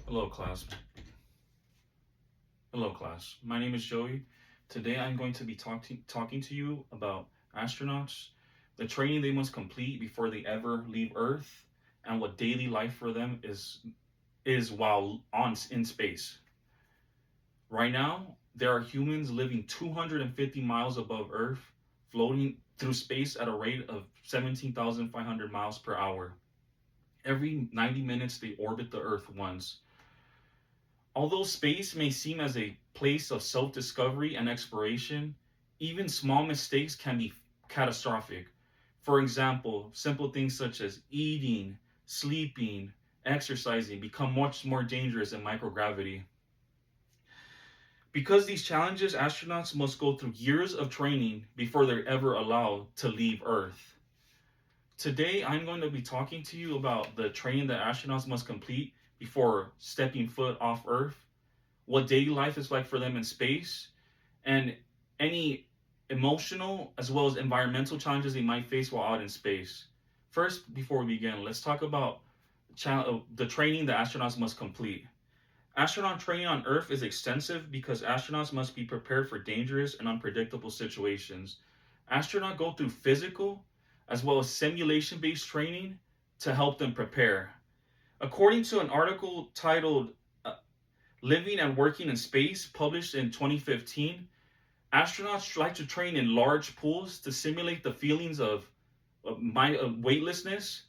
Hello, class. Hello, class. My name is Joey. Today, I'm going to be talking to you about astronauts, the training they must complete before they ever leave Earth, and what daily life for them is while on in space. Right now, there are humans living 250 miles above Earth, floating through space at a rate of 17,500 miles per hour. Every 90 minutes, they orbit the Earth once. Although space may seem as a place of self discovery and exploration, even small mistakes can be catastrophic. For example, simple things such as eating, sleeping, exercising become much more dangerous in microgravity. Because these challenges, astronauts must go through years of training before they're ever allowed to leave Earth. Today, I'm going to be talking to you about the training that astronauts must complete before stepping foot off Earth, what daily life is like for them in space, and any emotional as well as environmental challenges they might face while out in space. First, before we begin, let's talk about the training that astronauts must complete. Astronaut training on Earth is extensive because astronauts must be prepared for dangerous and unpredictable situations. Astronauts go through physical as well as simulation based training to help them prepare. According to an article titled Living and Working in Space, published in 2015, astronauts like to train in large pools to simulate the feelings of weightlessness.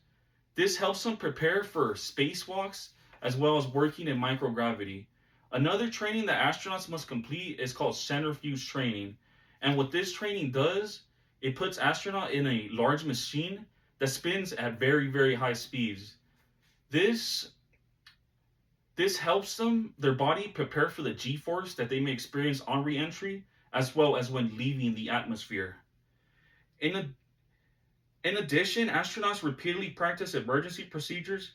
This helps them prepare for spacewalks as well as working in microgravity. Another training that astronauts must complete is called centrifuge training. And what this training does, it puts astronaut in a large machine that spins at very, very high speeds. This this helps their body prepare for the G-force that they may experience on re-entry as well as when leaving the atmosphere. In, a, in addition, astronauts repeatedly practice emergency procedures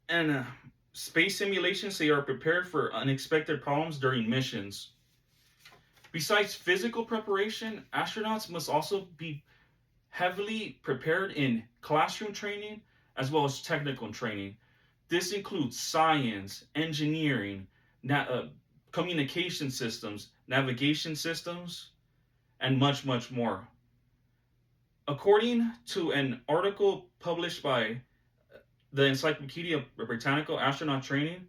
and space simulations so they are prepared for unexpected problems during missions. Besides physical preparation, astronauts must also be heavily prepared in classroom training as well as technical training. This includes science, engineering, communication systems, navigation systems, and much, much more. According to an article published by the Encyclopedia Britannica Astronaut Training,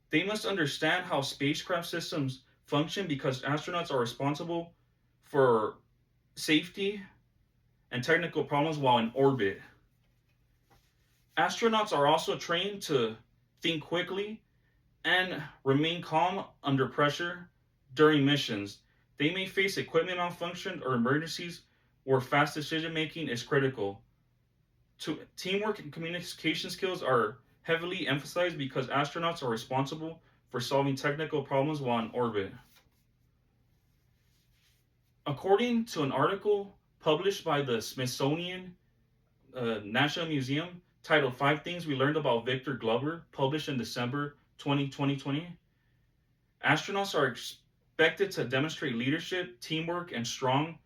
they must understand how spacecraft systems function because astronauts are responsible for safety and technical problems while in orbit. Astronauts are also trained to think quickly and remain calm under pressure during missions. They may face equipment malfunction or emergencies where fast decision making is critical. Teamwork and communication skills are heavily emphasized because astronauts are responsible for solving technical problems while in orbit. According to an article published by the Smithsonian National Museum titled Five Things We Learned About Victor Glover, published in December 2020, astronauts are expected to demonstrate leadership, teamwork, and strong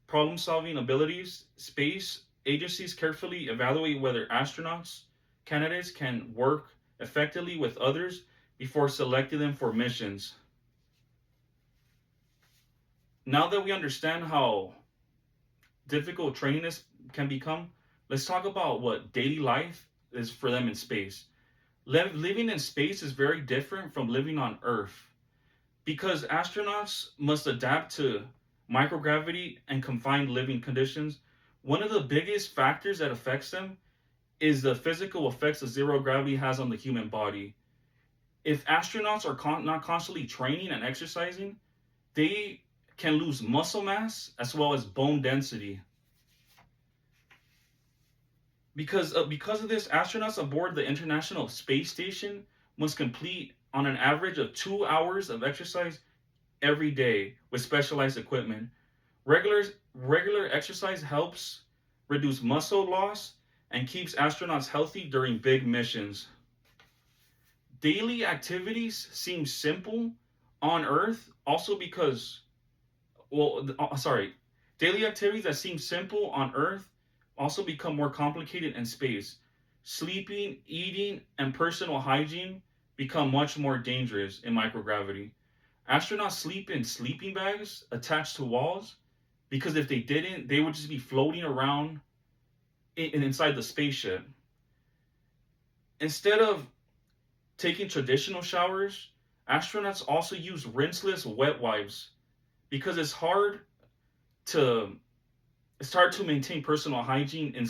problem solving abilities. Space agencies carefully evaluate whether astronauts candidates can work effectively with others before selecting them for missions. Now that we understand how difficult training is, can become, let's talk about what daily life is for them in space. Living in space is very different from living on Earth because astronauts must adapt to microgravity and confined living conditions. One of the biggest factors that affects them is the physical effects that zero gravity has on the human body. If astronauts are not constantly training and exercising, they can lose muscle mass as well as bone density. Because of this, astronauts aboard the International Space Station must complete on an average of 2 hours of exercise every day with specialized equipment. Regular regular exercise helps reduce muscle loss and keeps astronauts healthy during big missions. Daily activities seem simple on Earth, also because sorry, daily activities that seem simple on Earth also become more complicated in space. Sleeping, eating, and personal hygiene become much more dangerous in microgravity. Astronauts sleep in sleeping bags attached to walls because if they didn't, they would just be floating around inside the spaceship. Instead of taking traditional showers, astronauts also use rinseless wet wipes because to it's hard to maintain personal hygiene in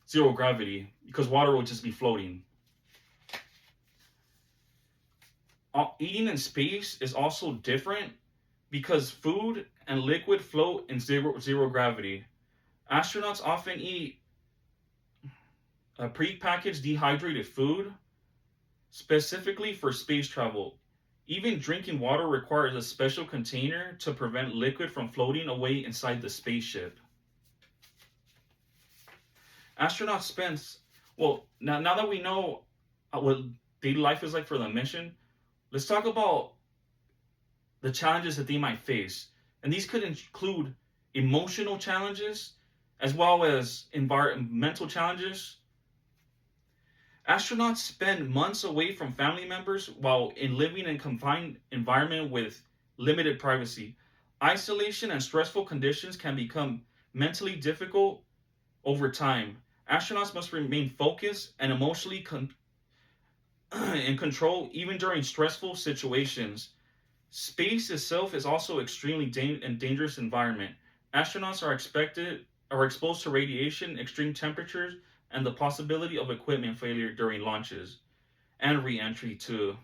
zero gravity because water will just be floating. Eating in space is also different because food and liquid float in zero gravity. Astronauts often eat prepackaged dehydrated food specifically for space travel. Even drinking water requires a special container to prevent liquid from floating away inside the spaceship. Astronauts spend, well, now that we know what daily life is like for the mission, let's talk about the challenges that they might face. And these could include emotional challenges as well as environmental challenges. Astronauts spend months away from family members while living in a confined environment with limited privacy. Isolation and stressful conditions can become mentally difficult over time. Astronauts must remain focused and emotionally in control even during stressful situations. Space itself is also extremely dangerous environment. Astronauts are exposed to radiation, extreme temperatures, and the possibility of equipment failure during launches and re-entry to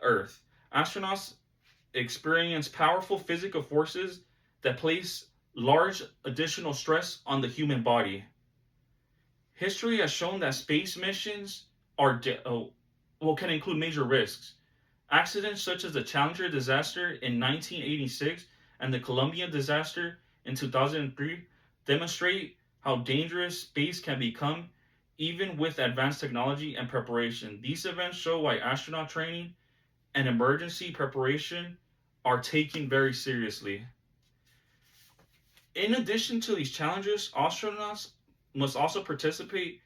Earth. Astronauts experience powerful physical forces that place large additional stress on the human body. History has shown that space missions can include major risks. Accidents such as the Challenger disaster in 1986 and the Columbia disaster in 2003 demonstrate how dangerous space can become even with advanced technology and preparation. These events show why astronaut training and emergency preparation are taken very seriously. In addition to these challenges, astronauts must also participate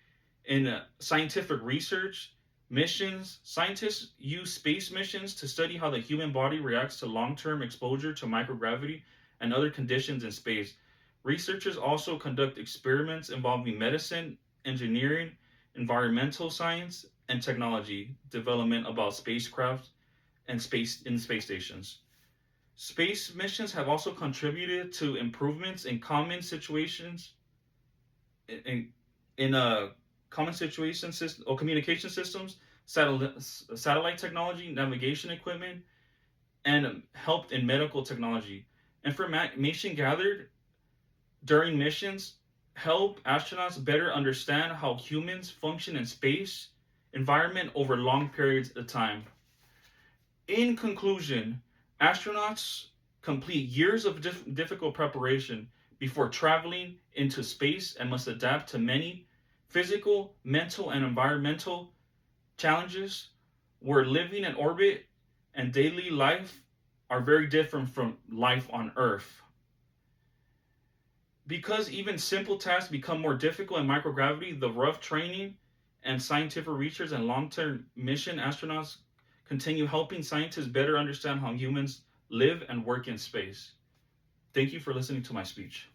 in scientific research missions. Scientists use space missions to study how the human body reacts to long-term exposure to microgravity and other conditions in space. Researchers also conduct experiments involving medicine, engineering, environmental science, and technology development about spacecraft and space stations. Space missions have also contributed to improvements in common situations in, in common situation system or communication systems, satellite technology, navigation equipment, and helped in medical technology. Information gathered during missions help astronauts better understand how humans function in space environment over long periods of time. In conclusion, astronauts complete years of difficult preparation before traveling into space and must adapt to many physical, mental, and environmental challenges where living in orbit and daily life are very different from life on Earth. Because even simple tasks become more difficult in microgravity, the rough training and scientific research and long-term mission astronauts continue helping scientists better understand how humans live and work in space. Thank you for listening to my speech.